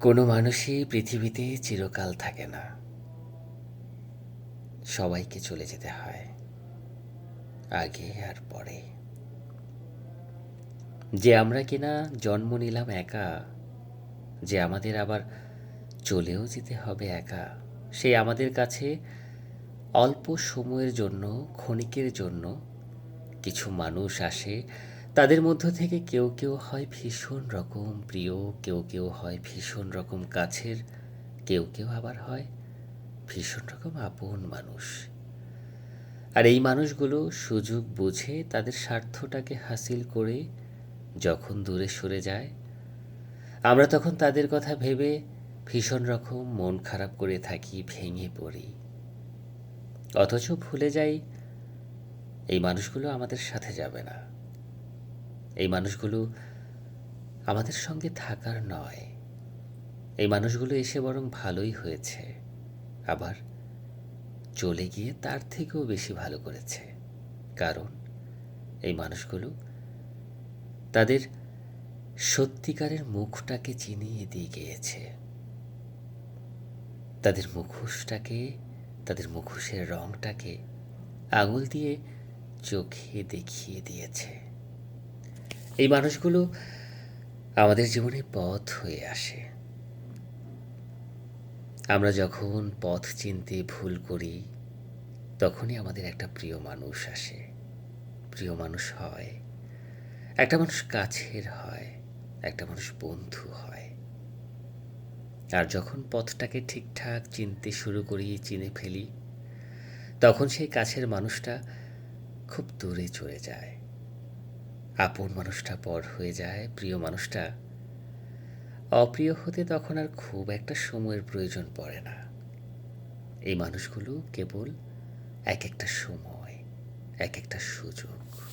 কোনো মানুষই পৃথিবীতে চিরকাল থাকে না। সবাইকে চলে যেতে হয়, আগে আর পরে। যে আমরা কিনা জন্ম নিলাম একা, যে আমাদের আবার চলেও যেতে হবে একা, সে আমাদের কাছে অল্প সময়ের জন্য, ক্ষণিকের জন্য কিছু মানুষ আসে। তাদের মধ্য থেকে কেউ কেউ হয় ভীষণ রকম প্রিয়, কেউ কেউ হয় ভীষণ রকম কাছের, কেউ কেউ আবার হয় ভীষণ রকম আপন মানুষ। আর এই মানুষগুলো সুযোগ বুঝে তাদের স্বার্থটাকে হাসিল করে যখন দূরে সরে যায়, আমরা তখন তাদের কথা ভেবে ভীষণ রকম মন খারাপ করে থাকি, ভেঙে পড়ি। অথচ ভুলে যাই এই মানুষগুলো আমাদের সাথে যাবে না। এই মানুষগুলো আমাদের সঙ্গে থাকার নয়। এই মানুষগুলো এসে বরং ভালোই হয়েছে, আবার চলে গিয়ে তার থেকেও বেশি ভালো করেছে। কারণ এই মানুষগুলো তাদের সত্যিকারের মুখটাকে চিনিয়ে দিয়ে গিয়েছে। তাদের মুখোশটাকে, তাদের মুখোশের রংটাকে আঙুল দিয়ে চোখে দেখিয়ে দিয়েছে। এই মানুষগুলো আমাদের জীবনে পথ হয়ে আসে। আমরা যখন পথ চিনতে ভুল করি, তখনই আমাদের একটা প্রিয় মানুষ আসে, প্রিয় মানুষ হয়। একটা মানুষ কাছের হয়, একটা মানুষ বন্ধু হয়। আর যখন পথটাকে ঠিকঠাক চিনতে শুরু করি, চিনে ফেলি, তখন সেই কাছের মানুষটা খুব দূরে চলে যায়। আপন মানুষটা পর হয়ে যায়, প্রিয় মানুষটা অপ্রিয় হতে তখন আর খুব একটা সময়ের প্রয়োজন পড়ে না। এই মানুষগুলো কেবল এক একটা সময়, এক একটা সুযোগ।